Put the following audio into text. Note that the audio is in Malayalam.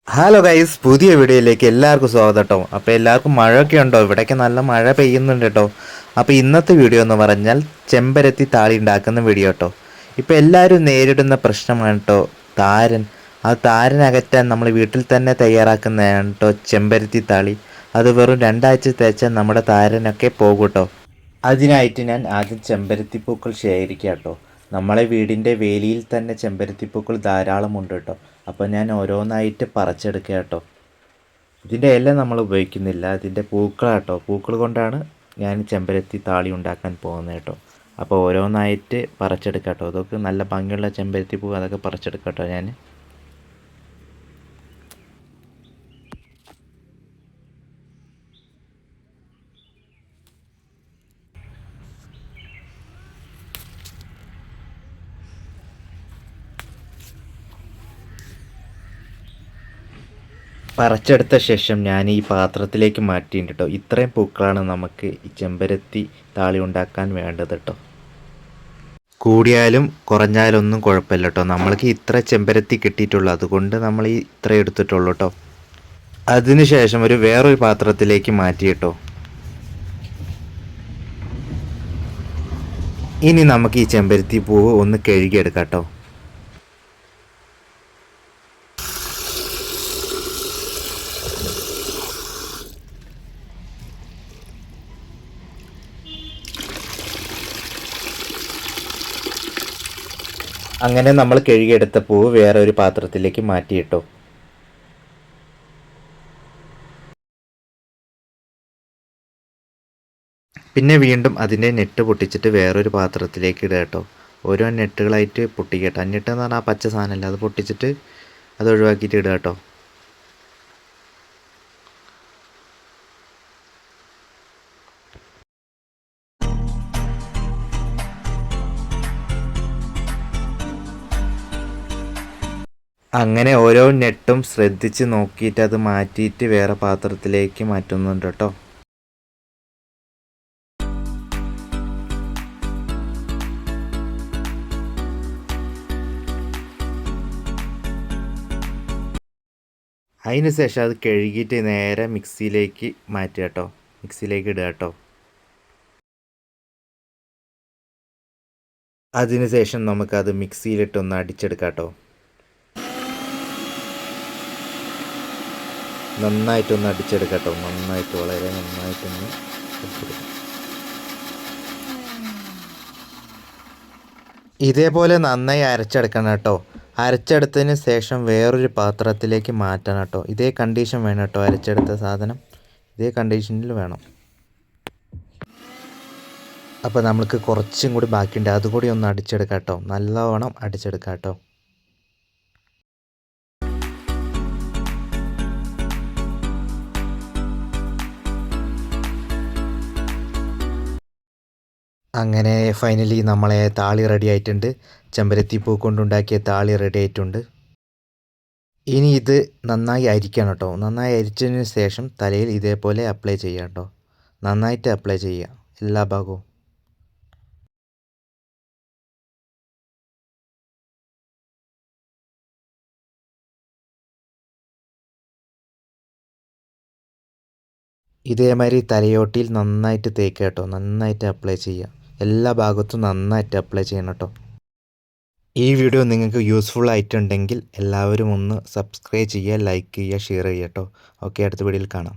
ഹലോ ഗൈസ്, പുതിയ വീഡിയോയിലേക്ക് എല്ലാവർക്കും സ്വാഗതം കേട്ടോ. അപ്പോൾ എല്ലാവർക്കും മഴയൊക്കെ ഉണ്ടോ? ഇവിടേക്ക് നല്ല മഴ പെയ്യുന്നുണ്ട് കേട്ടോ. അപ്പോൾ ഇന്നത്തെ വീഡിയോ എന്ന് പറഞ്ഞാൽ ചെമ്പരത്തി താളി ഉണ്ടാക്കുന്ന വീഡിയോ കേട്ടോ. ഇപ്പോൾ എല്ലാവരും നേരിടുന്ന പ്രശ്നമാണ് കേട്ടോ താരൻ. ആ താരൻ അകറ്റാൻ നമ്മൾ വീട്ടിൽ തന്നെ തയ്യാറാക്കുന്നതാണ് കേട്ടോ ചെമ്പരത്തി താളി. അത് വെറും 2 ആഴ്ച തേച്ചാൽ നമ്മുടെ താരനൊക്കെ പോകും കേട്ടോ. അതിനായിട്ട് ഞാൻ ആദ്യം ചെമ്പരത്തിപ്പൂക്കൾ ശേഖരിക്കുക കേട്ടോ. നമ്മളെ വീടിൻ്റെ വേലിയിൽ തന്നെ ചെമ്പരത്തിപ്പൂക്കൾ ധാരാളമുണ്ട് കേട്ടോ. അപ്പോൾ ഞാൻ ഓരോന്നായിട്ട് പറിച്ചെടുക്കുക കേട്ടോ. ഇതിൻ്റെ ഇല നമ്മൾ ഉപയോഗിക്കുന്നില്ല, ഇതിൻ്റെ പൂക്കളാട്ടോ. പൂക്കൾ കൊണ്ടാണ് ഞാൻ ചെമ്പരത്തി താളി ഉണ്ടാക്കാൻ പോകുന്നത് കേട്ടോ. അപ്പോൾ ഓരോന്നായിട്ട് പറിച്ചെടുക്കുക കേട്ടോ. അതൊക്കെ നല്ല ഭംഗിയുള്ള ചെമ്പരത്തി പൂ, അതൊക്കെ പറിച്ചെടുക്കുക കേട്ടോ ഞാൻ. പറിച്ചെടുത്ത ശേഷം ഞാൻ ഈ പാത്രത്തിലേക്ക് മാറ്റിയിട്ടുണ്ട് കേട്ടോ. ഇത്രയും പൂക്കളാണ് നമുക്ക് ഈ ചെമ്പരത്തി താളി ഉണ്ടാക്കാൻ വേണ്ടത് കേട്ടോ. കൂടിയാലും കുറഞ്ഞാലും ഒന്നും കുഴപ്പമില്ല കേട്ടോ. നമ്മൾക്ക് ഇത്ര ചെമ്പരത്തി കിട്ടിയിട്ടുള്ളൂ, അതുകൊണ്ട് നമ്മൾ ഈ ഇത്ര എടുത്തിട്ടുള്ളൂ കേട്ടോ. അതിനുശേഷം വേറൊരു പാത്രത്തിലേക്ക് മാറ്റി കേട്ടോ. ഇനി നമുക്ക് ഈ ചെമ്പരത്തി പൂവ് ഒന്ന് കഴുകിയെടുക്കാം കേട്ടോ. അങ്ങനെ നമ്മൾ കഴുകിയെടുത്ത പൂവ് വേറെ ഒരു പാത്രത്തിലേക്ക് മാറ്റിയിട്ടോ. പിന്നെ വീണ്ടും അതിൻ്റെ നെറ്റ് പൊട്ടിച്ചിട്ട് വേറൊരു പാത്രത്തിലേക്ക് ഇടുക കേട്ടോ. ഓരോ നെറ്റുകളായിട്ട് പൊട്ടിക്കട്ടോ. അന്നിട്ട് എന്ന് പറഞ്ഞാൽ ആ പച്ച സാധനമല്ല, അത് പൊട്ടിച്ചിട്ട് അത് ഒഴിവാക്കിയിട്ട് ഇടുക കേട്ടോ. അങ്ങനെ ഓരോ നെട്ടും ശ്രദ്ധിച്ച് നോക്കിയിട്ട് അത് മാറ്റിയിട്ട് വേറെ പാത്രത്തിലേക്ക് മാറ്റുന്നുണ്ട് കേട്ടോ. അതിന് ശേഷം അത് കഴുകിയിട്ട് നേരെ മിക്സിയിലേക്ക് മാറ്റുക കേട്ടോ. മിക്സിയിലേക്ക് ഇടുക കേട്ടോ. അതിന് ശേഷം നമുക്കത് മിക്സിയിലിട്ടൊന്ന് അടിച്ചെടുക്കാം കേട്ടോ. നന്നായിട്ടൊന്ന് അടിച്ചെടുക്കാം കേട്ടോ. നന്നായിട്ട്, വളരെ നന്നായിട്ടൊന്ന് അടിച്ചെടുക്കാം. ഇതേപോലെ നന്നായി അരച്ചെടുക്കണം കേട്ടോ. അരച്ചെടുത്തതിന് ശേഷം വേറൊരു പാത്രത്തിലേക്ക് മാറ്റണം കേട്ടോ. ഇതേ കണ്ടീഷൻ വേണം കേട്ടോ. അരച്ചെടുത്ത സാധനം ഇതേ കണ്ടീഷനിൽ വേണം. അപ്പോൾ നമ്മൾക്ക് കുറച്ചും കൂടി ബാക്കിയുണ്ട്, അതുകൂടി ഒന്ന് അടിച്ചെടുക്കാം കേട്ടോ. നല്ലവണ്ണം അടിച്ചെടുക്കാം കേട്ടോ. അങ്ങനെ ഫൈനലി നമ്മളെ താളി റെഡി ആയിട്ടുണ്ട്. ചെമ്പരത്തി പൂ കൊണ്ടുണ്ടാക്കിയ താളി റെഡി ആയിട്ടുണ്ട്. ഇനി ഇത് നന്നായി അരിക്കണം കേട്ടോ. നന്നായി അരിച്ചതിന് ശേഷം തലയിൽ ഇതേപോലെ അപ്ലൈ ചെയ്യാം കേട്ടോ. നന്നായിട്ട് അപ്ലൈ ചെയ്യുക എല്ലാ ഭാഗവും. ഇതേമാതിരി തലയോട്ടിയിൽ നന്നായിട്ട് തേക്കുക കേട്ടോ. നന്നായിട്ട് അപ്ലൈ ചെയ്യുക. എല്ലാ ഭാഗത്തും നന്നായിട്ട് അപ്ലൈ ചെയ്യണം കേട്ടോ. ഈ വീഡിയോ നിങ്ങൾക്ക് യൂസ്ഫുൾ ആയിട്ടുണ്ടെങ്കിൽ എല്ലാവരും ഒന്ന് സബ്സ്ക്രൈബ് ചെയ്യുക, ലൈക്ക് ചെയ്യുക, ഷെയർ ചെയ്യുക കേട്ടോ. ഓക്കെ, അടുത്ത വീഡിയോയിൽ കാണാം.